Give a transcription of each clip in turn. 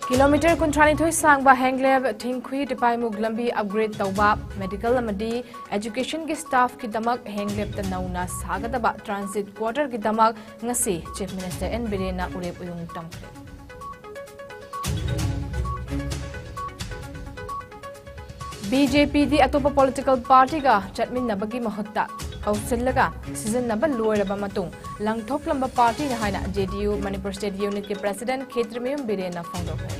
Kilometer kuntrani sangba hangleb thingkhui dipaimuk lambi upgrade tawba medical amadi education ki staff ki damak hangleb ta nauna sagadaba transit quarter ki damak ngasi chief minister N Birena urep uyung tamkhre BJP di atopa political party ga chatmin nabagi mahutta kausillaga season naba loiraba matung langthok lamba party na haina JDU Manipur State Unit ki president Khetremiyum Birena phongdokre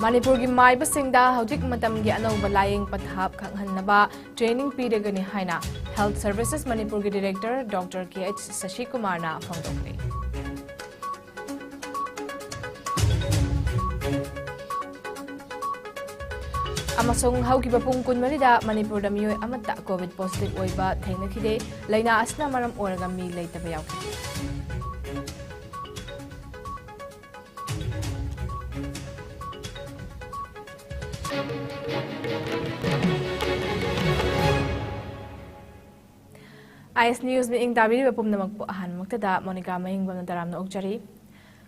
Manipur ki maiba singda hojik matam gi anauba laying pathap khanghanaba training piragani haina Health Services Manipur ki director Dr. KH Sashi Kumar na phongdokre Amasong haukiba pung kunmarida Manipur da miyoi amata COVID positive oiba thengnakhide laina asna maram oraga mi leitaba yawki IS News mi ing dabiri bapum namak po ahan magtada Monica Mayengbam na daram na okjari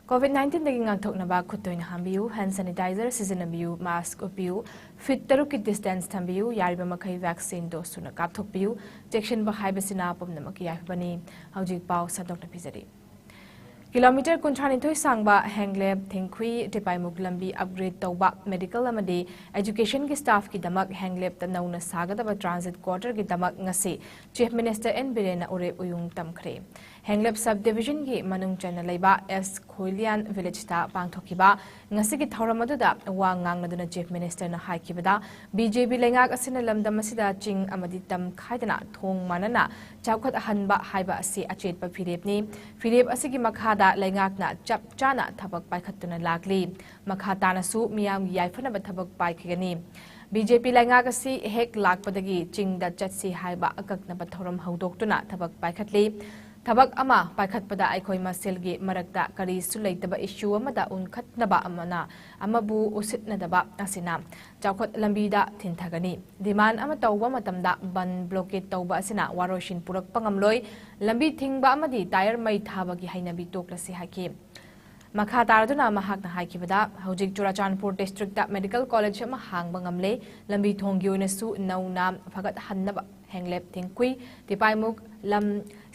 COVID-19 naging ngagtok na ba kutoy na hambiyu, hand sanitizer, sizinabiyu, mask upiyu, fit tarukit distance tambiyu, yari ba magkay vaccine dose na kaptok biyu, jekshin ba hai ba sinapom na magkiyay ba ni haujik pao sa Dr. Pizari. Kilometer kuntrani toy sangba hangleb thingkhui tipay muglambi upgrade tawba medical amadi education ki staff ki damak hangleb ta nauna sagadaba transit quarter ki damak ngasi chief minister N Birena urep uyung tamkhre hangleb subdivision ki manung chana leiba S Khoilian village ta pangthokiba ngasi ki thauramadu da wa ngangnaduna chief minister na haikibada BJP lengak asina lamdam asida ching amadi tam khaidana thong manana chawkhat ahanba haiba asi achetpa phirepni phirep asigi makhada lengak na chap chana thabak paikhatuna lakli makhata na su miyam yaifana ba thabak paikigani BJP lengak asi hek lakpadagi chingda chatsi haiba akakna ba thoram haudoktuna thabak paikhatli Tabak ama paikhatpada aikoi maselgi marakta kari sulaitaba issue amada unkhatnaba amana amabu usitnadaba asina chawkhat lambida thinthagani demand ama tawba matamda ban blockade tawba asina waroshin purak pangamloi lambi thingba amadi tire mai thabagi hainabi toklasi haki makha taraduna mahakna haikibada hojik Churachandpur district da medical college ama hangba ngamle lambi thonggi oinasu nauna phagat hannaba hangleb thingkhui tipaimuk lam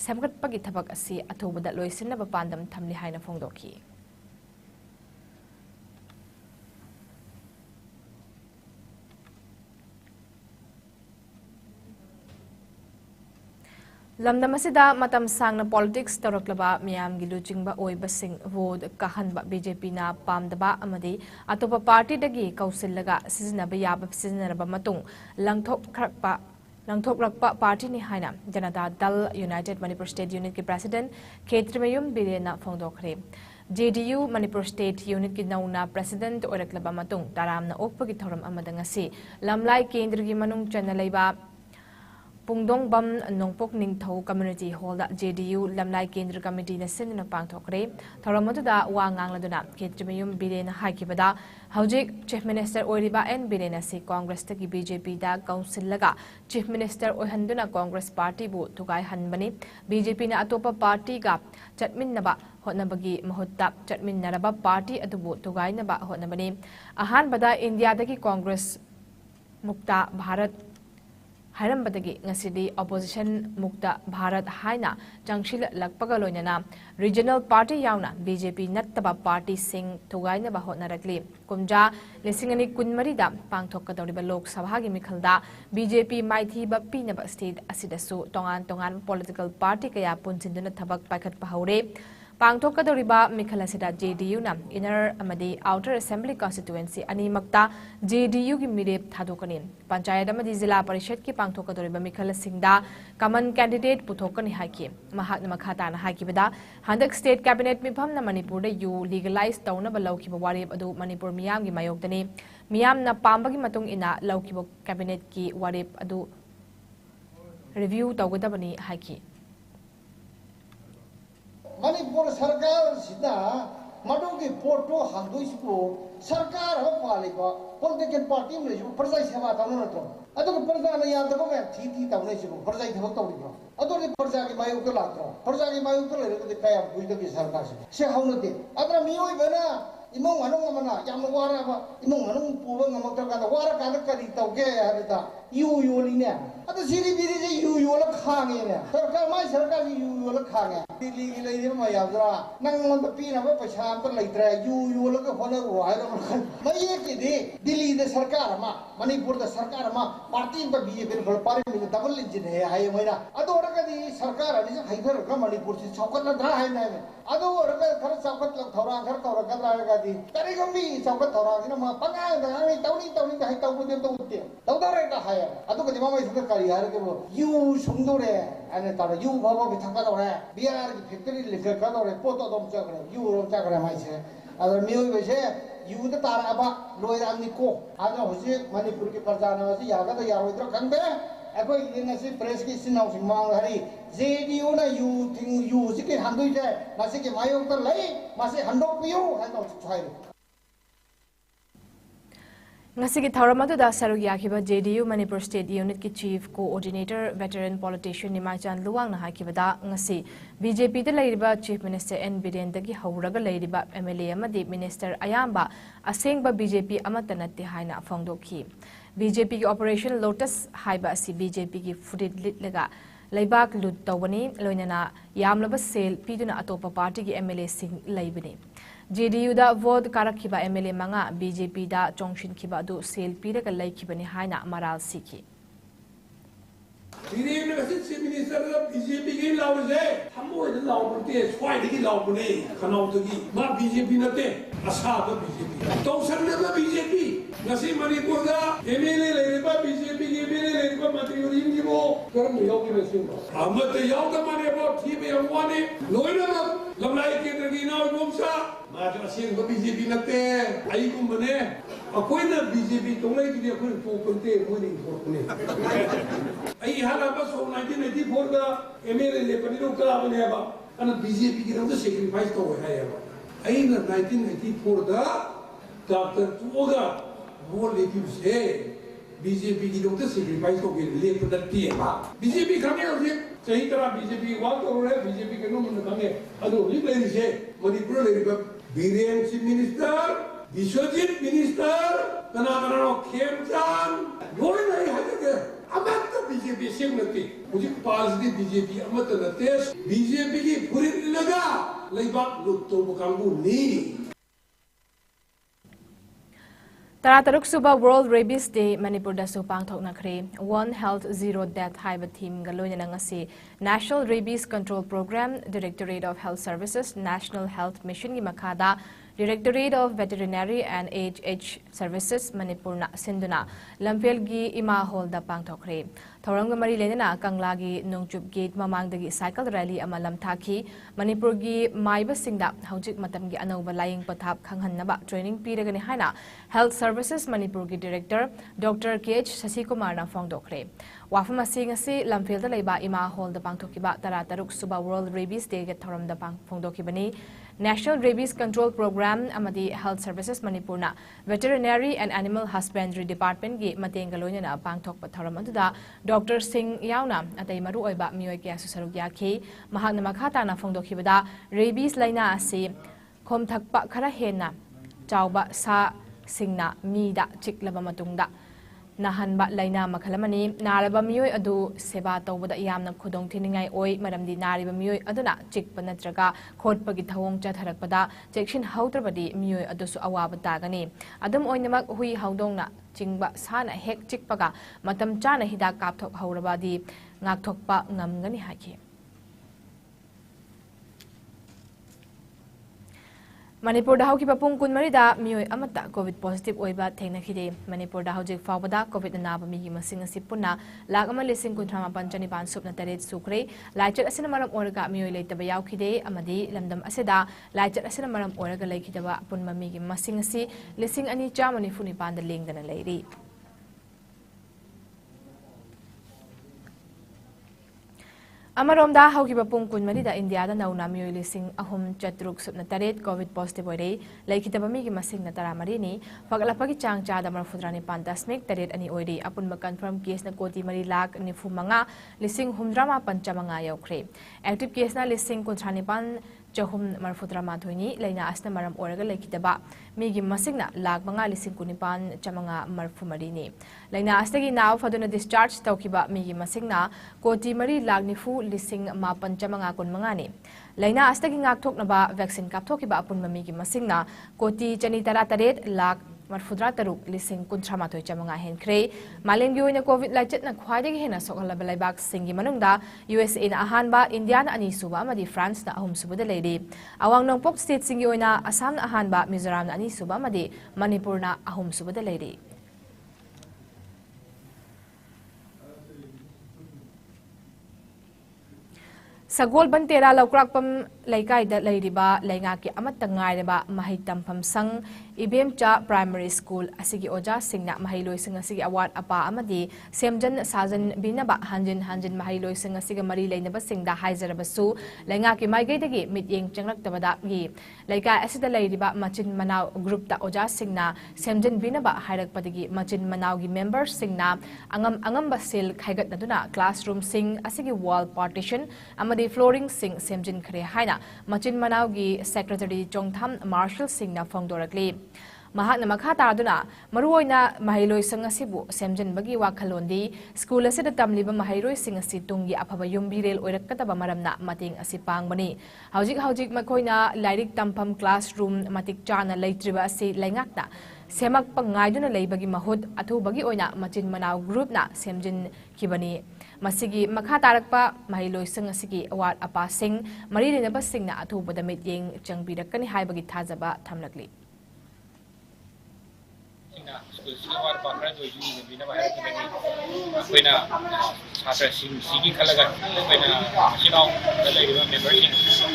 samgatpagi thabak asi athobada loisinaba pandam thamli haina phongdoki lamdamasida matam sangna politics taraklaba miyam giluchingba oibasing vote kahanba BJP na pamdaba amadi atopa party dagi kausillaga sizinaba yaba sizinaraba matung langthokrakpa party ni haina Janata Dal United Manipur State Unit ki president Khetremiyum Birena phongdokre JDU Manipur State Unit ki nauna president oraklaba matung taramna okpagi thoram amada ngasi lamlai kendra gi manung chanalaiba Pungdong Bam Nongpok Ningthau Community Hall da JDU Lamlai Kendra Committee na sinna pangthokre thoramadu da wa ngangladuna Khetremiyum Birena haikibada hojik chief minister oiriba N Birena si Congress ta ki BJP da council laga chief minister ohanduna Congress party bu thugai hanbani BJP na atopa party ga chatminnaba hotnabagi mahutta chatminnaraba party adubu thugai naba hotnabani ahan bada India da ki Congress Mukta Bharat Hairambadagi ngasidi opposition Mukta Bharat haina jangshil lakpaga loinana regional party yauna BJP nattaba party sing thugaina ba hotnarakli kumja lesingani kunmarida pangthokadoriba lok sabha gi mikhalda BJP maithi ba pinaba state asidasu tongan political party kaya punsinduna thabak paikhat pahaure pangthokadoriba mikhalasida JDU na inner amadi outer assembly constituency ani makta JDU gi mirep thadokani panchayat amadi zilla parishad ki pangthokadoriba mikhalasingda common candidate puthokani haki mahak makhata na hakibada handak state cabinet mifam na Manipur da you legalize tawna ba lawkiba warep adu Manipur miyam gi mayokdani miyam na pambagi matung ina lawkiba cabinet ki warep adu review tawgadabani haki Manipur Sarkar sida मडोंगे पोर्टो हांगदोइसको सरकार हो पालेको political party में जो प्रजा सेवा तौना नतो अदो प्रजा ने यादव में थी तौने सिको प्रजा थबक तौरिको अदो ने प्रजा के मायु को लात्रो प्रजा के मायु को लेरे कया बुइदो की सरकार से हाउनते अदरा मियोय बना इमों मनों मना याम वारा इमों मनों पुबा ngमक्तर का वारा का करी तौके हाबता यू योलिने अदो सिरी बिरी जे यू योल खांगे ने सरकार माय सरकार यू योल खांगे दिल्ली की लेरे मा यादरा नंगमन तो पीना बो पैसा तो लेत्रे यू योल के होने वायरो मये के दे दिल्ली दे सरकार मा मणिपुर दे सरकार मा पार्टी ब बीजेपी बल पार्टी में डबल इंजन है हाय मैना अदो रकदी सरकार अनि से हाइदर का मणिपुर से चौकत न धा है ना अदो रक खर चौकत लग थौरा घर तौरा कदरा रकदी करी गंबी चौकत थौरा कि मा पंगा दानी तौनी हाय तौ दे तो उते तौदरे का हाय अदो के मामा इस करी यार के यू सुंदोरे अने तारा यू बाबा भी थका दौरे बिहार की फैक्ट्री लिखे का दौरे पोतो दम चकरे यू रोम चकरे माइ से अदर मियोय बेसे यू द तारा बा लोयराम निको आदो होजे मणिपुर के प्रजा न से यागा तो यारोइद्र खंबे अखोय इनसे प्रेस की सिनाव से मांग हरी जेडीओ ना यू थिंग यू से के हंदुइ जे मासे के मायो त लई मासे हंडो पियो हानो छाइ ngasi thauram adu saruk yakiba JDU Manipur State Unit ki Chief Coordinator Veteran Politician Nimachan Luwang na hakibada ngasi BJP de leiriba Chief Minister N Biren dagi hauraga leiriba MLA amadi Minister Ayamba asengba BJP amatanatti haina phongdokhi BJP ki Operation Lotus haiba asi BJP ki fudit litlaga leibak lut tawani loinana yamlaba sel piduna atopa party ki MLA sing leibani JDU da vote karakhiba MLA manga BJP da chongshin khiba du sel pira ka lai khibani haina maral sikhi Ini Chief Minister BJP ki lawse thamoi da lawbute swai ki lawbune khanau tagi ma BJP nate asa ba BJP tawsan na BJP ngasi Manipur da MLA leiba BJP ki MLA leiba mantri urim ji bo karam yogi mesin amat yaw da mane bo thi be amwane loina lamlai kendra ki naw bomsa ma ta sin ba BJP nate ai kum bane akoina BJP tonglai ki akoi to konte moini korne ai hala ba so 1984 da MLA le paniro ka bane ba ana BJP ki ram sacrifice ko hai ba ai na 1984 da Dr. Tuoga वो लेकिन से BJP की लोग तो sacrifice को ले पड़ती है बीजेपी खाने और फिर सही तरह बीजेपी वाल तो रहे बीजेपी के नो मन खाने अदो लिप ले से मणिपुर ले रिबा Biren chief minister Biswajit minister तना नो खेमचान बोले नहीं है के अमत तो बीजेपी से नती मुझे पास दी बीजेपी अमत नते बीजेपी की पूरी लगा लेबा लुट तो मुकांगू नी Tarataruk Suba World Rabies Day Manipur da su pangthok na khre One Health Zero Death haiba theme galoina ngasi National Rabies Control Program Directorate of Health Services National Health Mission gi makhada Directorate of Veterinary and HH Services Manipur na sinduna Lampel gi ima hall da pangthokre Thorang mari lenana Kangla gi Nongchup Gate mamang dagi cycle rally ama lamthaki Manipur gi maiba singda haujik matam gi anauba lying pathap khanghanaba training piragani haina Health Services Manipur ki Director Dr. KH Sasikumar na phongdokre Wafam asing asi Lampel da leiba ima hall da pangthokiba Tarataruk Suba World Rabies Day ge thoram da phongdokibani National Rabies Control Program amadi Health Services Manipur na Veterinary and Animal Husbandry Department gi mateng galoina na pangthok patharam aduda Dr. Singh yauna atai maru oiba mioi kya susaruk yakhi mahakna makhata na phongdokhibada rabies laina ase khomthakpa khara hena chawba sa singna mi da chiklaba matungda nahanba laina makhalamani naraba mioi adu seba tawbada yamna khudong thiningai oi maramdi nariba mioi aduna chikpa natraga khotpa gi thawong chatharakpada chekshin hautrabadi mioi adusu awaba tagani adum oinamak hui haudongna chingba sana hek chikpaga matam chana hidak kapthok haurabadi ngakthokpa ngamgani haki Manipur da hauki papung kun marida mioi amata COVID positive oiba thengna khide Manipur da haujik fawbada COVID na ba mi gi masing asi punna lag ama lesing kun thama panchani ban sup na taret sukre laichat asina maram orga mioi leitaba yaw khide amadi lamdam aseda laichat asina maram orga leikhidaba punma mi gi masing asi lesing ani chamani funi panda lengdana leiri Amaromda haukiba pung kunmarida India da nauna miyoi lising ahum chatruk subna taret COVID positive oire laikitaba migi masing na taramari ni paglapagi chang chada marfudrani pantasmik taret ani oire apun confirm case na koti mari lak ni fumanga lising humdrama panchamanga yaukre active case na lising kuntrani pan Jahum marfudrama thoini laina asna maram oraga laikitaba migi masingna lag manga lising kunipan chamanga marfumari ni laina astagi now faduna discharge taukiba migi masingna koti mari lag nifu lising mapan chamanga kun manga ni laina astagi ngak thoknaba vaccine kapthokiba apun migi masingna koti chani tara taret lag marfudra taruk lising kuntrama thoi chamanga henkre malengi oina covid lachet na khwaidagi hena sokhala balaibak singi manungda USA na ahanba India na ani suba amadi France na ahum suba da leidi awang nongpok state singi oina Assam na ahanba Mizoram na ani suba amadi Manipur na ahum suba da leidi Sagol bantera laukrakpam laikai da leiriba laingaki amatta ngaireba mahitam pamsang ibemcha primary school asigi oja singna mahiloi singa sigi award apa amadi semjan sajan binaba hanjin mahiloi singa siga mari leinaba singda haizarabasu laingaki maigaidagi mityeng changraktabada gi laikai asida leiriba machin manaw group ta oja singna semjan binaba hairakpadagi machin manaw gi members singna angam basil khaigat naduna classroom sing asigi wall partition amadi flooring sing semjin khare haina machin manaw gi secretary chongtham marshal singna phongdorakli mahakna makha taraduna maruoina mahiloi sangasibu semjin bagi wakhalondi school asida tamliba mahiroi singasi tungi aphaba yumbirel oirakataba maramna mating asipangbani haujik makoina lairik tampam classroom matik chana leitriba asi laingakta semak pangaiduna leibagi mahut athubagi oina machin manaw group na semjin kibani masigi makha tarakpa mahiloi sangasigi award apa sing mari lenaba singna athubada mityeng changbirakani haibagi thajaba thamlakli School Bakra do you in a when after Sigi Kalaga, when the lady membership, school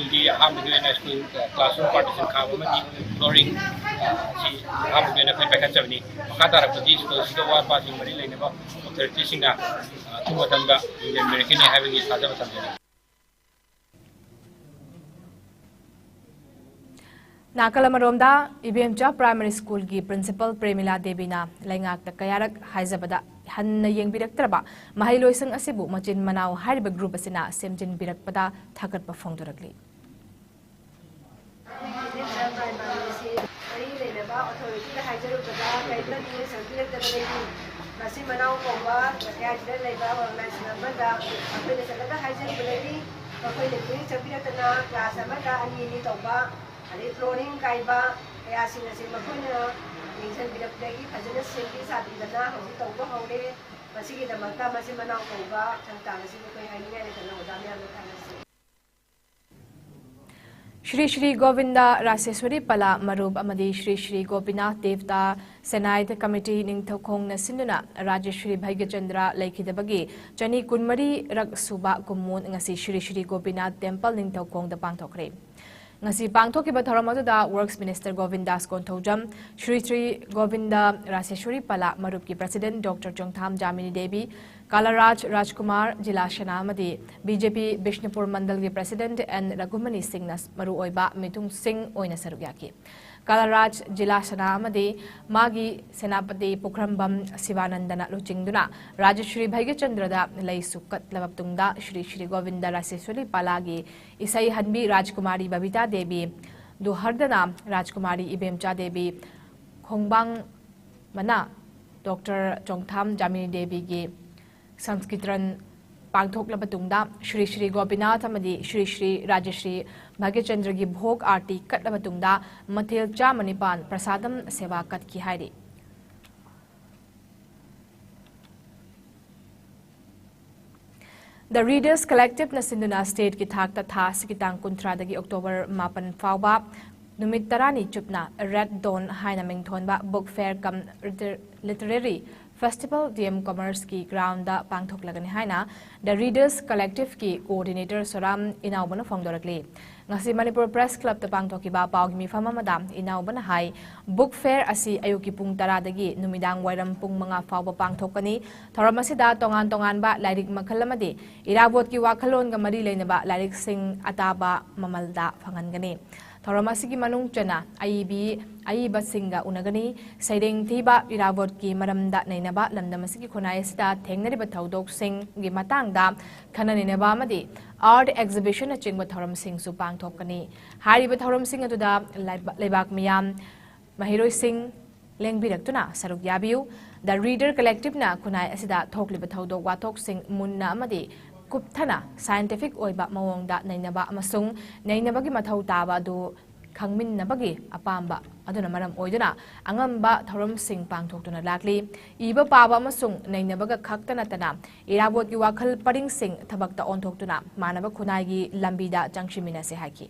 the school classroom partition government, flooring, she have been a packet 70. Qatar of these schools, the war passing Marilla never 30 Singa, Tumatanga, the American having his father. Nakalamaromda ibemcha primary school gi principal Premila Debina laingak ta kayarak haizabada hanna yengbiraktraba mahiloisang asibu machin manaw hariba group asina semjin birakpada thakat pa phongdorakli Ada flooring kaiba, kaya sinasin makunya, minsan binapdagi, fazana safety sa ating dana, hong tawba hongde, masih kita magka masih manang tawba, sangta masih ko kaya ini ada kana udami ang kanasi. Shri Govinda Raseswari Pala Marub Amadi Shri Gopinath Devta Senait Committee Ningthokong na Sinduna Rajeshri Bhaigachandra Laikidabagi Chani Kunmari Rak Suba Kumun ngasi Shri Gopinath Temple Ningthokong da pangthokre ngasi pangthokiba thoramada Works Minister Govindas Konthojam Shri Govinda Raseshwari Pala Marupki President Dr. Chongtham Jamini Devi Kalaraj Rajkumar Jila Shanamadi BJP Bishnupur Mandal ki President and Ragumani Singh nas Maru Oiba Mitung Singh Oina Sarugyaki Kalaraj Jila Shanamadi Magi Senapati Pukrambam Sivanandana Luchingduna Rajeshri Bhaigachandra da Lai Sukat Labaptungda Shri Govinda Raseshwari Palagi Isai Hanbi Rajkumari Babita Devi Duhardana Rajkumari Ibemcha Devi Khongbang Mana Dr. Chongtham Jamini Devi ki Sanskritran Pangthok Labatungda Shri Gopinath Amadi Shri Rajeshri Bhagyachandra gi Bhog Arti Kat Labatungda Mathil Cha Manipan Prasadam Seva Kat ki hairi The Readers Collective na Sinduna State ki thak ta tha sikitang kuntra dagi October 8 fawba numit tarani chupna Red Dawn haina mingthonba book fair kam literary Festival DM Commerce ki ground da pangthok lagani haina The Readers Collective ki coordinator Soram Inaubana phongdorakli ngasi Manipur Press Club ta pangthokiba pawgi mifam amada Inaubana hai book fair asi ayuki pung 10 dagi numidang wairam pung mga fawba pangthokani thoram asida tongan tongan ba lairik makhal amadi irabot ki wakhalon ga mari leinaba lairik sing ataba mamalda phangangani thoram asigi manung chana aiba singa unagani saireng thiba irabot ki maramda nainaba lamdam asigi khonai sida thengnari ba thaudok sing gi matangda khanani amadi art exhibition a chingba thoram sing su pangthokani hariba thoram sing atuda leibak miyam mahiroi sing lengbirak saruk yabiu The Reader Collective na kunai asida thokliba thaudok wathok sing munna amadi kupthana scientific oiba mawongda nainaba amasung nainabagi mathau taba du khangmin nabagi apamba aduna maram oiduna angamba thoram sing pangthoktuna lakli iba paba amasung nainabaga khaktana tana irabot gi wakhal paring sing thabakta onthoktuna manaba khunai gi lambida changshimina se haki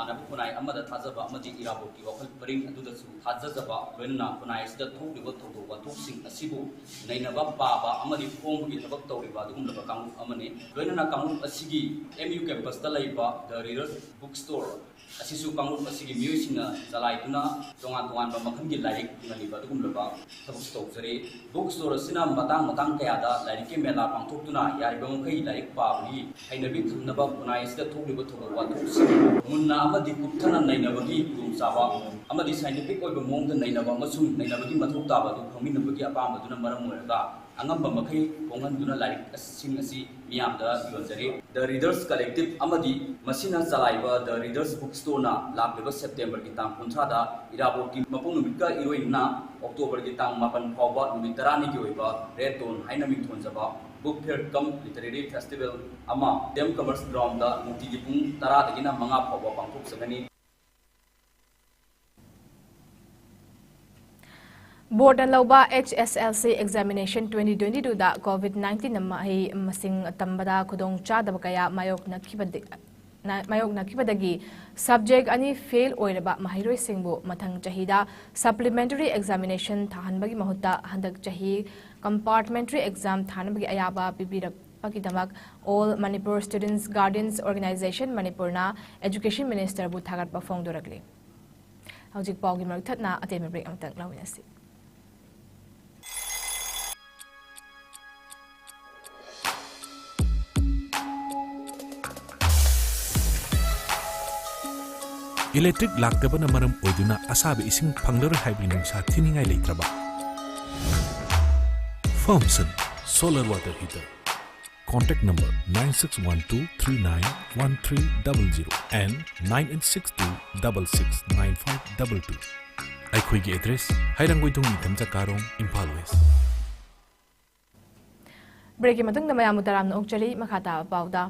Manapur Kunai Amada Tazaba Amadi Iraboki Wakal Pering Adudasu Hazazaba Lena Kunai is the two river to Watuxing Asibu Nainaba Baba Amadi Pong in the Toriba the Kamu Amane Lena Kamu Asigi MU campus the Laiba the Readers Bookstore Asisu Kamu Asigi Musina Zalaituna Tongan Makangi Laik Naliba the Gumlaba Bookstore Bookstore Sina Matang Kayada Laiki Mela Pantutuna Yaribonkai Laik Pabli Hainabi Naba Kunai is the two river to Watuxing Munna amadi kupthana nainabagi gumsaba amadi scientific oiba mongda nainaba masung nainabagi mathuk taba du khaminabagi apam aduna maram moraga angamba makai ponganduna larik asing asi miyamda yonjari The Readers Collective amadi masina chalaiba The Readers Bookstore na labliba September ki tang 19 da irabot ki mapung numit ka iroina October ki tang 8 fawba numit 10 ki oiba red tone hainamik thonjaba Book Fair Cum Literary Festival ama Dem Commerce Ground da Mukti Pung Tara Dagina Manga Phawa Pangthok Sagani Board and Lauba HSLC Examination 2022 da COVID-19 mahi masing tambada khudong chadaba kaya mayok nakibadagi subject ani fail oiraba mahiroi singbu mathang chahida supplementary examination thahanbagi mahutta handak chahi compartmentary exam thanabagi ayaba pibirak pakidamak all Manipur Students Guardians Organization Manipurna Education Minister bu thagat pa phongdorakli hojik pawgi marthatna ateme break amtang lawinasi Electric lakdabana maram oiduna asabi ising panglar hybrid nungsa thiningai leitraba Firmson Solar Water Heater Contact number 9612391300 and 9862669522 Aikhoigi address Hairanggoidong Ithamcha Karong Imphal West Break matung na mayamu taram na okchari makhata pawda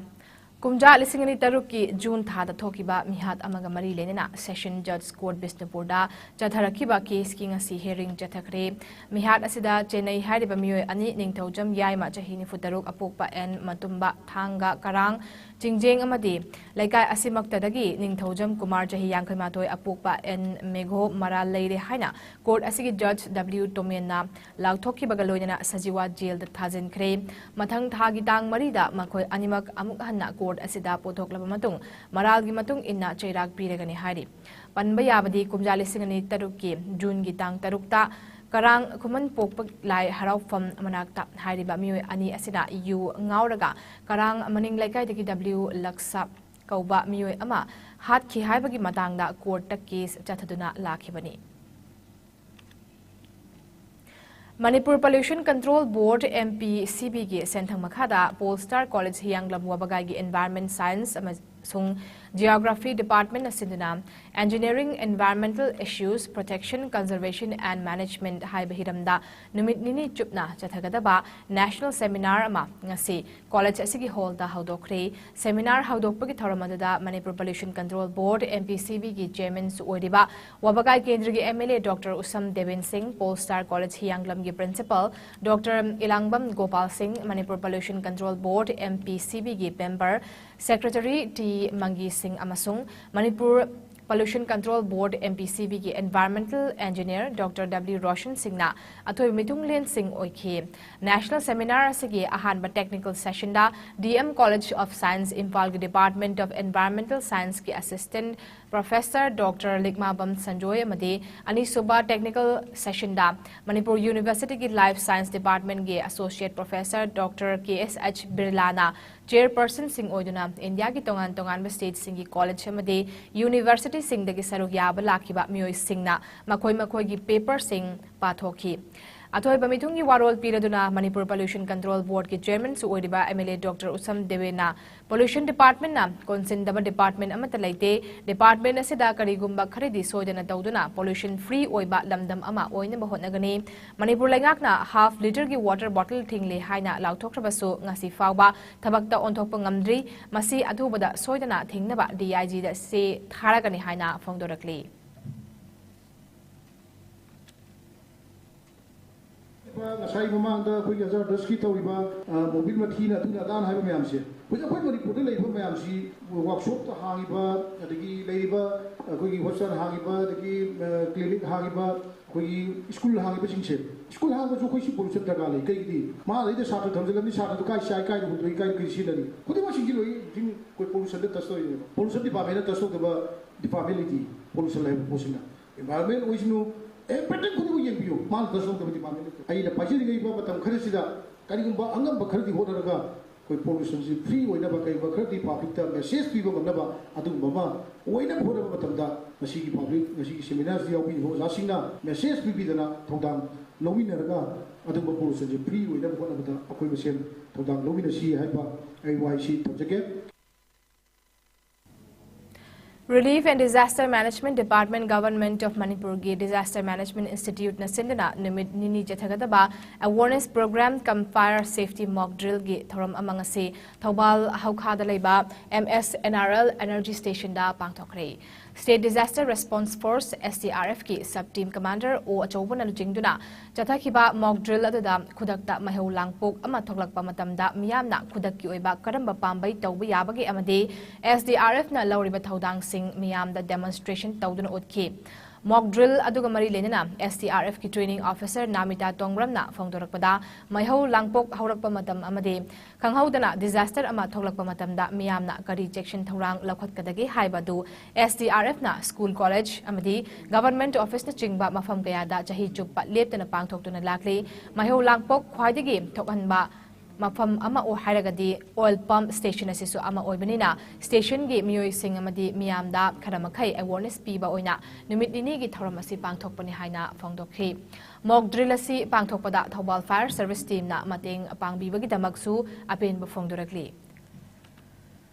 Kumja lisingani taruki June thada thokiba mihat amaga mari lenena Session Judge Court Bisnupur da chatharakiba case ki ngasi hearing chathakre mihat asida Chennai hariba mioi ani ningthaujam yaima chahini futaruk apokpa en matumba thanga karang jingjeng amadi laikai asimaktadagi ningthaujam Kumar chahi yangkhamatoi apokpa en megho maral leire haina court asigi Judge W Tomenna lauthokiba galoina sajiwa jail da thajin khre mathang thagi tang mari da makhoi animak amuk hanna asida pothok laba matung maral gi matung inna chairak piragani hari panba yabadi kumja lisingani tarukki June gi tang tarukta karang kuman pokpak lai harau fam manakta hariba mioi ani asida yu ngauraga karang maning laikai deki W laksa kauba mioi ama hat ki haibagi matangda court ta case chathaduna lakhibani Manipur Pollution Control Board MPCB gi senthang makhada Polestar College Hianglam Wabagai gi Environment Science sung Geography Department asinduna Engineering Environmental Issues Protection Conservation and Management haiba hiramda numit nini chupna chathagadaba National Seminar ama ngasi college asigi hall da haudokre seminar haudokpagi thoramadada Manipur Pollution Control Board MPCB gi chairman su oiriba Wabagai Kendra gi MLA Dr. Usam Devin Singh Polestar College Hianglam gi principal Dr. Ilangbam Gopal Singh Manipur Pollution Control Board MPCB gi member Secretary T Mangi Singh amasung Manipur Pollution Control Board MPCB ki Environmental Engineer Dr. W. Roshan Singh na athoi mitung len sing oikhi National Seminar asigi ahanba technical session da DM College of Science Impal ki Department of Environmental Science ki Assistant Professor Dr. MAYENGBAM Sanjoy amadi anisuba technical session da Manipur University ki Life Science Department ki Associate Professor Dr. KSH Birlana Chairperson Singh Oiduna India ki tongan state singi college amadi University Singh dagi saruk yaba lakiba miyoi Singh na makoi ki paper Singh pathokhi Athoy Bamitungi Warol Piraduna Manipur Pollution Control Board ki Chairman su Oidiba MLA Dr. Usam Devena Pollution Department na Consindaba Department Amatalaite Department asida karigumba kharidi soidana tawduna pollution free oiba lamdam ama oina bahotnagani Manipur lengak na half liter ki water bottle thingle haina lauthokrabasu ngasi fawba thabakta onthokpa ngamdri masi athubada soidana thingnaba DIG da se tharagani haina phongdorakli Ngasai mamangda koi gajar daski tawriba mobil mathina tuna dan haiba mayam se koi koi Manipur da leiba mayam si workshop ta hangiba adagi leiba koi hostel hangiba adagi clinic hangiba koi school hangiba singse school hangiba jo koi si pollution ta gale kai di ma leida sa ta thamjala ni sa ta kai sai kai du kai krisi dani kodi ma singi loi jing koi pollution da tasoi pollution department da taso ba department pollution level posina environment wisnu Everything could be you, Mal does not be department. I had a Pajiri, but I'm Karisida, Karigumba, Angam Bakardi Hodaraga, with pollution free, we never gave Bakardi public term, the sales people of Naba, Adum Mama, we never put up Matamda, Nashiki public, Nashiki seminars, the Obi was Asina, the sales people Todam, Lowinaraga, Adum pollution free, we never put up the acquisition, Todam, Lowina Sea, Hyper, AYC, Tojaget. Relief and Disaster Management Department Government of Manipur gi Disaster Management Institute na sindana numit nini jethagadaba awareness program kam fire safety mock drill gi thoram amang ase Thobal Haukha leiba MSNRL Energy Station da pangthokre State Disaster Response Force SDRF ki sub team commander o achobana lujingduna jathakiba mock drill adada khudakta mahau langpok ama thoklakpa matamda miyamna khudakki oiba karamba pambai tawba yabagi amade SDRF na lawriba thodang sing miyam da demonstration tawduna otki mock drill aduga mari lenana SDRF ki training officer Namita Tongram na phongdorakpada mahau langpok haurakpa matam amade khanghaudana disaster ama thoklakpa matamda miyamna kari section thorang lakhatkadagi haibadu SDRF na school college amadi government office na chingba mafam kaya da chahi chuppa leptana pangthoktuna lakle mahau langpok khwaidagi thokhanba Mafam ama o hairagadi oil pump station asisu ama oibanina station gi miyoi sing amadi miyamda kharamakhai awareness piba oina numit nini gi thoramasi pangthokpani haina phongdokhi mock drill asi pangthokpada Thobal fire service team na mateng pangbibagi damaksu apen ba phongdorakli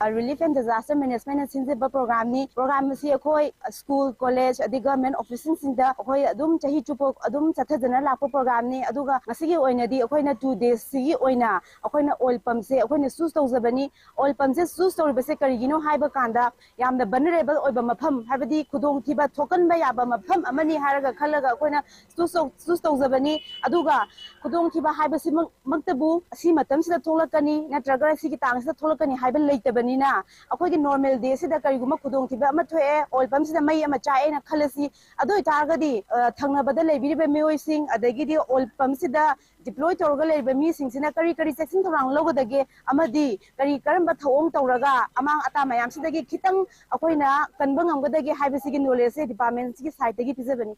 Relief and Disaster Management Sinziba program si akoi school college adi government offices sinda akoi adum chahi chupok adum chathajana lakpo program ni aduga ngasigi oina di akoi na 2 days sigi oina akoi na oil pump se akoi na sus tawjabani oil pump se sus tawbase karigino haiba kanda yamna vulnerable oiba mafam habadi khudong thiba thokan ba yaba mafam amani haraga khalaga akoi na sus tawjabani aduga khudong thiba haiba si maktabu si matam sida tholakani natraga si ki tang sida tholakani haiba leitabani Nina, akoy ki normal day sida kariguma khudong thiba ama thoe oil pump sida mai ama chae na khalasi adoi targadi thangna bada leibiribe miyoi sing adagi di oil pump sida deploy tawrga leiba mi sing sina kari section thorang logodage amadi kari karamba thawong tawraga amang ata mayam sidagi khitang akoina kanba ngamgadagi haibasigi knowledge department sigi site gi pizabani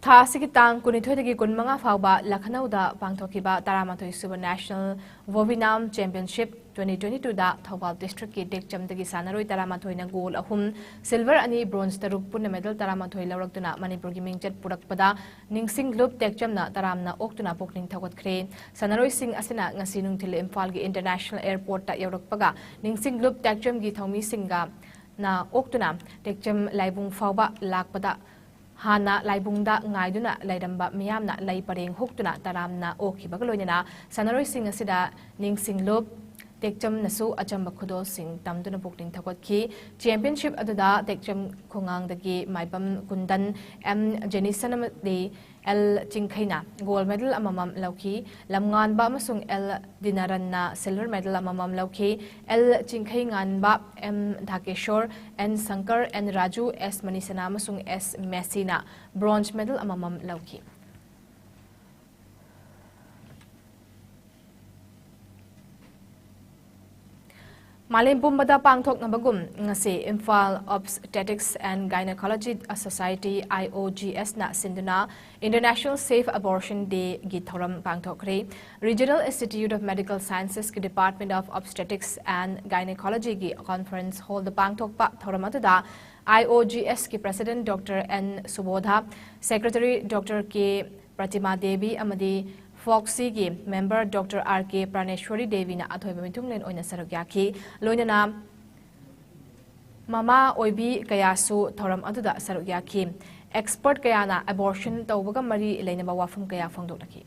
Thasiki tang kunithoi kunmanga fawba Lakhnauda pangthokiba Taramathoi Suba National Vovinam Championship 2022 da Thobal District ki Dekcham dagi sanaroi Taramathoi na goal ahum silver ani bronze taruk punna medal Taramathoi lawraktuna Manipur gi mingchat purakpada ningsing loop Dekcham na taramna oktuna pokning thawatkhre sanaroi sing asina ngasi nungthil Imphal gi International Airport ta yawrakpaga ningsing loop Dekcham gi thomi singa na oktuna Dekcham laibung fawba lakpada Hana laibungda ngaiduna lairamba miyamna lai pareng hoktuna taramna okhibaga loinana sanaroi sing asida ningsing lob Tekcham nasu achamba khudo sing tamduna pokling thakotki championship aduda tekcham khongang dagi maibam kundan M Jenison de L Chingkhaina gold medal amamam lauki lamngan ba amasung L Dinaranna silver medal amamam lauki L Chingkhai ngan ba M Dhakeshwar N Sankar N Raju S Manisana amasung S Messina bronze medal amamam lauki. Malim Pumbada Pangthok Nabagum ngasi Imphal Obstetrics and Gynecology Society IOGS na Sinduna International Safe Abortion Day gi thoram pangthokre Regional Institute of Medical Sciences ki Department of Obstetrics and Gynecology gi conference hold the pangthok pa thoramatda IOGS ki President Dr. N Subodha, Secretary Dr. K Pratima Devi amadi Foxy gi member Dr. R.K. Praneshwari Devi na athoy bamitum len oina sarugyaki loinana mama oibi kayasu thoram aduda sarugyaki expert kayana abortion tawbaga mari leinaba wafum kaya phangdoknaki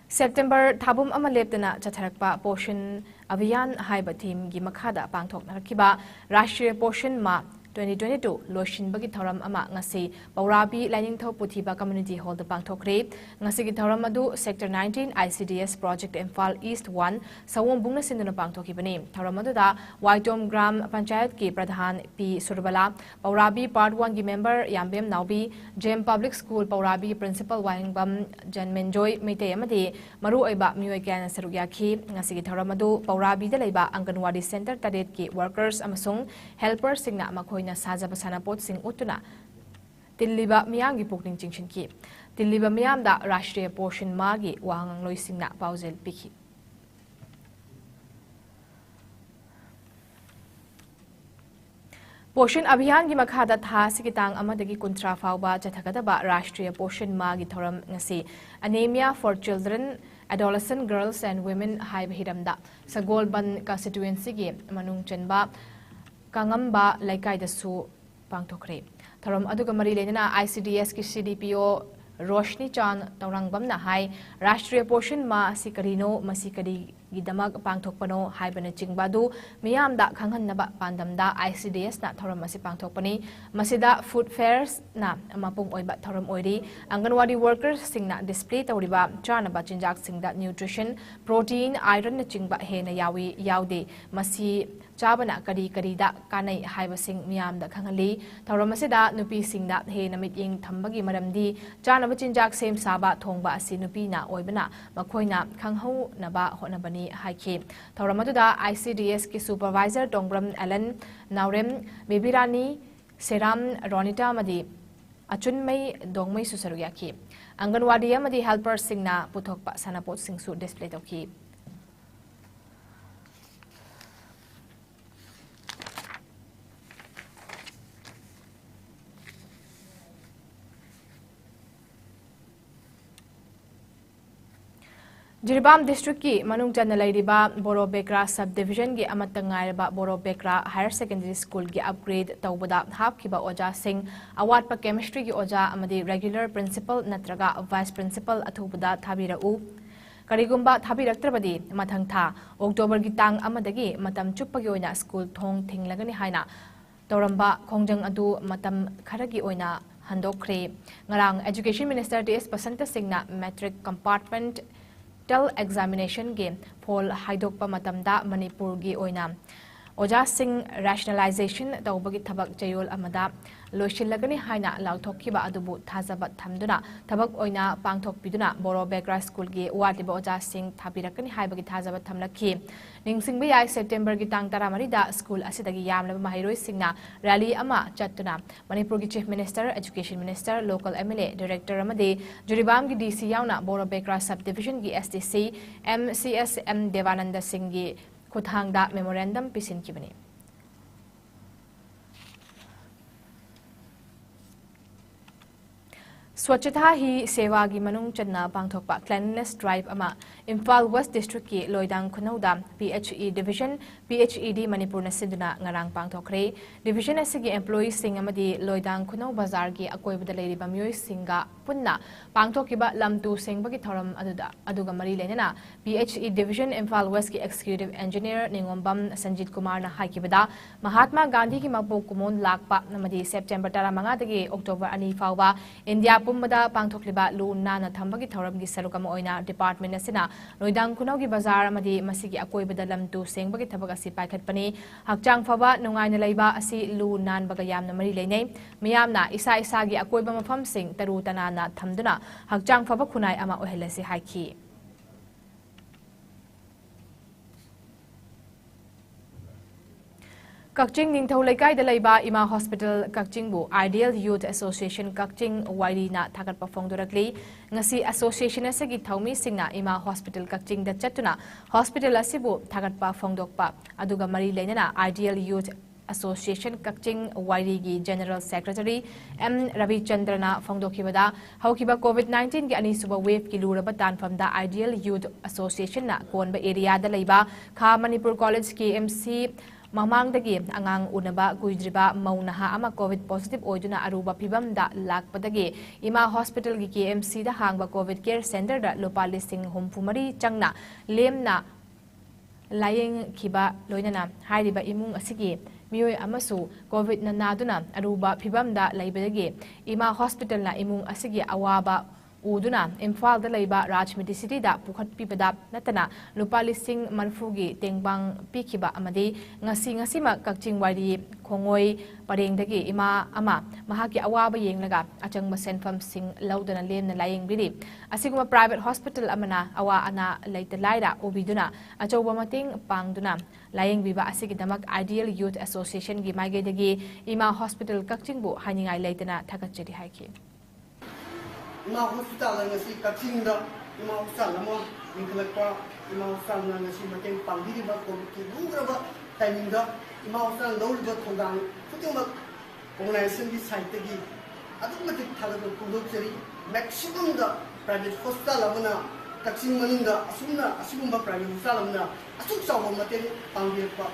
September thabum ama leptana chatharakpa portion abhiyan haiba theme gi makhada pangthoknarakiba Rashtriya Portion Ma 2022 Loshin bagi thoram ama ngasi Paurabi Lining Thau Puthiba Community Hall the Pangthokre ngasi gi thoram adu Sector 19 ICDS Project Imphal East 1 Sawong bungna sinduna pangthokibani thoram adu da Waitom Gram Panchayat ki Pradhan P Surbala Paurabi Part 1 gi member Yambem Naubi Jem Public School Paurabi Principal Mayengbam Janmenjoy Meite amadi maru oiba mioi kana sarugyaki ngasi gi thoram adu Paurabi da leiba Anganwadi Center tadet ki workers amasung helpers singna makhoi na sajaba sanapot sing utuna tilliba miyam gi pokling chingshin ki tilliba miyam da Rashtriya Portion Ma gi wahangang loisingna pauzel pikhi Portion Abhiyan gi makhada tha sikitang amadagi kuntra fauba chathakadaba Rashtriya Portion Ma gi thoram ngasi anemia for children adolescent girls and women haiba hiramda Sagolban constituency gi manung chenba Kangamba Laikai da su pangthokre thoram aduga mari lenana ICDS ki CDPO Roshni Chan Taurangbam na hai Rashtriya Portion Ma sikarino masikari gidamag pangthokpano haibana chingbadu miyam da khanghan naba pandam da ICDS na thoram masi pangthokpani masida food fairs na mapung oiba thoram oiri Anganwadi workers singna display tawriba chanaba chinjak singda nutrition protein iron na chingba he na yawi yaude masi chabana kari kari da kanai haiba sing miyam da khangali thoram masida nupi singda he na miting thambagi maramdi chanaba chinjak sem saba thongba asi nupi na oibana makhoina khanghau naba honabani Haiki. Tauramaduda ICDS ki supervisor Dongram Alan Naurem Bibirani Seram Ronita Madi Achunmai Dongmai Susarugyaki. Anganwadi Madi helper singna puthokpa sanapot singsu display toki. Jiribam district ki manung chana lairiba Boro Bekra subdivision gi amatangairba Boro Bekra higher secondary school gi upgrade tawbada hapkiba oja sing award pa chemistry gi oja amadi regular principal natraga vice principal athubada thabira u karigumba thabiraktrabadi mathang tha October gi tang amadagi matam chuppa gi oina school thong thinglagani haina tawramba khongjang adu matam kharagi oina handokre ngarang education minister DS Pasanta Singna metric compartment Tel examination game poll haidokpa matamda Manipur gi oina Oja Singh rationalization tawbagi thabak jayol amada loishilagani haina lauthokkiba adubu thajabat thamduna thabak oina pangthokpiduna Boro Bekra school gi wadiba Oja Singh thabirakani haibagi thajabat thamlakhi ningsingba yai September gi tang 13 da school asidagi yamlaba mahairoi singna rally ama chattuna Manipur gi chief minister education minister local MLA director amade Juribam gi DC yauna Boro Bekra subdivision gi SDC MCSM Devananda Singh gi Kuthangda memorandum pisin kibani. स्वच्छता ही सेवा की मनुंग चन्ना पांगथोकपा cleanliness drive अमा Imphal west district की लोइदांग खुनौदा PHE division PHED Manipur सिंधुना ngarang पांगथोखरे डिविजन असिगी एम्प्लॉयीज सिंग अमदी लोइदांग खुनौ बाजार की अकोइबदा लेरिबा मियोय सिंगा पुन्ना पांगथोकिबा लमतु सिंगबगी थौरम अदुगा मरी लेना PHE डिविजन इम्फाल वेस्ट की एक्जीक्यूटिव इंजीनियर निंगोम्बम संजीत कुमार ना हाइकिबदा महात्मा गांधी की मपोक कुमोन लाकपा नमदी सेप्टेम्बर 15 दगी अक्टोबर 2 फाउबा इंडिया पुम्बदा पांगथोकलिबा लू नाना थंबगी थौरमगी सरुकम ओइना डिपार्टमेंट असिना लोइदांग खुनौगी बाजार अमदी मसिगी अकोइबदा लमतु सेंगबगी थबक असि पाइखटपनी हक्चांग फबा नुंगाइना लैबा असि लू नानबगा यामना मरी लेनै मियामना इसा इसागी अकोइबा मफम सिंग तरु तनाना थमदुना हक्चांग फबा खुनाइ अमा ओहेलसि हाइखि कक्चिंग निंगथौ लेकाई दलैबा इमा हॉस्पिटल कक्चिंग बु आइडियल यूथ एसोसिएशन कक्चिंग वाइरीना थागतपा फोंगदोरकली ngasi association asigi thaumi singna ima hospital kaching da chatuna hospital asibu thagatpa phongdokpa aduga mari leinana ideal youth association kaching wairi gi general secretary M Ravi Chandrana phongdokhibada haukiba covid-19 gi ani suba wave ki luraba tanfam da ideal youth association na konba area da leiba kha Manipur college KMC Mamangdagi angang unaba guidriba maunaha ama covid positive oiduna aruba phibam da lakpadagi ima hospital gi KMC da hangba covid care center da lopa listing humphumari changna lemna laying khiba loinana hairiba imung asigi mioi amasu covid na naduna aruba phibam da laibadagi ima hospital na imung asigi awaba uduna imphal da leiba Rajmiti city da pukhat pibada natana lupa listing marfugi tengbang pikhiba amadi ngasi ma kakching wari khongoi parengdagi ima ama mahaki awaba yenglaga achangma senfam sing laudana lemna layeng biri asiguma private hospital amana awa ana leita laira obiduna achoba mating pangduna layeng biba asigi damak ideal youth association gi maigedagi ima hospital kakching bu haningai leitana thakacheri haiki ima hospital ngasi kaching da ima hospital namo ingkalakpa ima hospital ngasi mateng pangdiri ba covid ki lungraba timing da ima hospital lol ba thongang futingba organization di site gi adum matik thalaga kudokcheri maximum da private hospital amana kaching maninga asumba private hospital amana asuk sawo mateng pangdirpa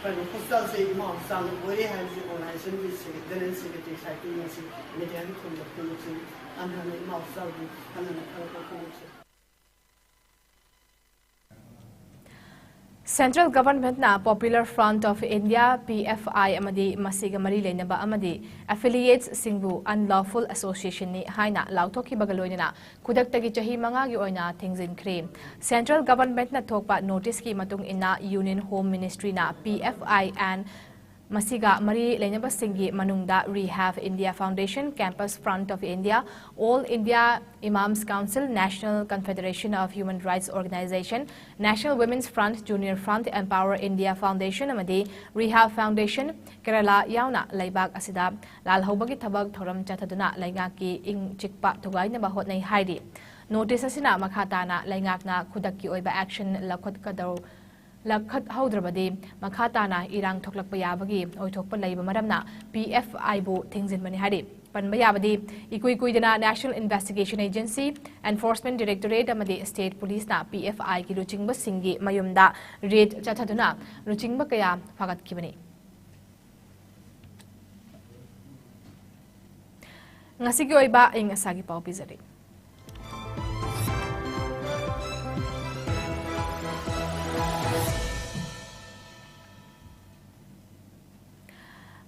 private hospital se ima hospital wore hanji organization di secretary site ngasi media ni kudokcheri Central Government na Popular Front of India PFI amadi masiga mari leinaba amadi affiliates singbu unlawful association ni haina lauthoki bagaloina kudaktagi chahi manga gi oina thingzin khre Central Government na thokpa notice ki matung inna Union Home Ministry na PFI and Masiga Mari Lenaba Singhi Manungda Rehab India Foundation, Campus Front of India, All India Imams Council, National Confederation of Human Rights Organization, National Women's Front, Junior Front, Empower India Foundation, Amadi Rehab Foundation, Kerala Yauna, Laibak Asida, Lal Hobagi Tabag Thoram Chataduna, Laingaki Ing Chikpa Tugay na bahot na Haidi. Notice asina makhatana Laingakna Kudaki Oiba Action Lakot Kadaw Lakhat Haudrabadi, Makhatana, Irang Toklakbayabagi, Oitokpa Labor Madamna, PFI Bu Thingzin Manihadi, Panbayabadi, Ikuidana National Investigation Agency, Enforcement Directorate, Amadi State Police na PFI ki Ruchingba Singi, Mayumda, Raid Chataduna, Ruchingba Kaya, Fagat Kibani. Ngasigi Oiba ing Asagi Pau Pizari.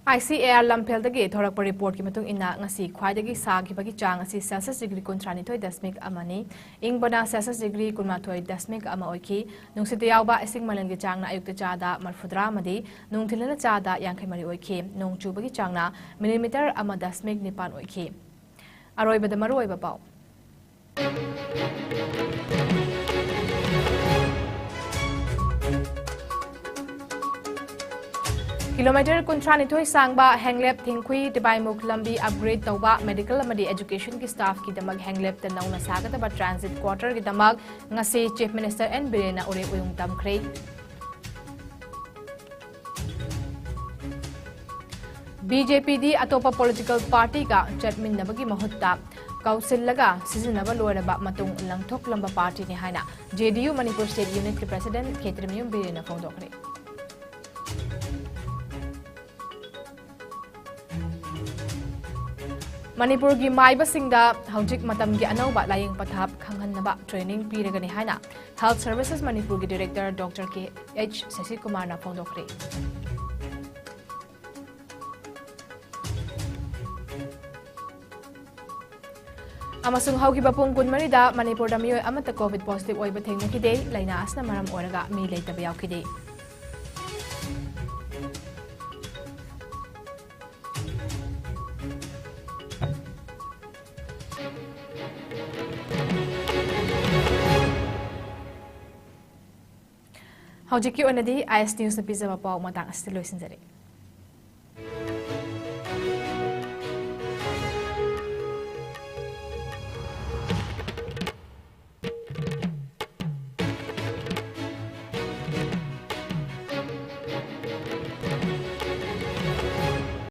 ICAR Lampel the gate or report Kimatung in Nasi, quite a Sagi Bagachang, Celsius degree contranitoy desmic amani, Ingbana Celsius degree Kunmatoi desmic amaoiki, Nung Sitiauba, Sing Malangachang, Ayuktajada, Malfudra Madi, Nung Tilana Jada, Yankimari oiki, Nung Chubagachanga, millimeter amadasmic Nipan oiki. Aroiba the Maroi Babao. Kilometer Kuntranitoy Sangba, Hanglep, Thinkui, Tibaimuk, Lambi, upgrade Tauba, medical amadi education ki staff ki damag Hanglep, the Nauna Sagata, but transit quarter ki damag, Ngasi Chief Minister and Birena Ure Uyung Tamkray. BJP di atopa political party ka chatmin nabagi mahutta Kausillaga Sizinaba Loraba Matung Langtok Lamba Party ni Haina JDU Manipur State Unit President Ketrimium Birina Fondokre. Manipur gi maiba singda haujik matam gi anauba laying pathap khanghanaba training piragani haina Health Services Manipur gi Director Dr. K.H. Sasi Kumar na fondokre. Amasung haugi bapung kunmarida Manipur da miyoy amata COVID positive oiba thengnakide laina asna maram oraga mi leitaba yaukide. Howjiki onadi IS News na pizza mapao matang astilo isinjari.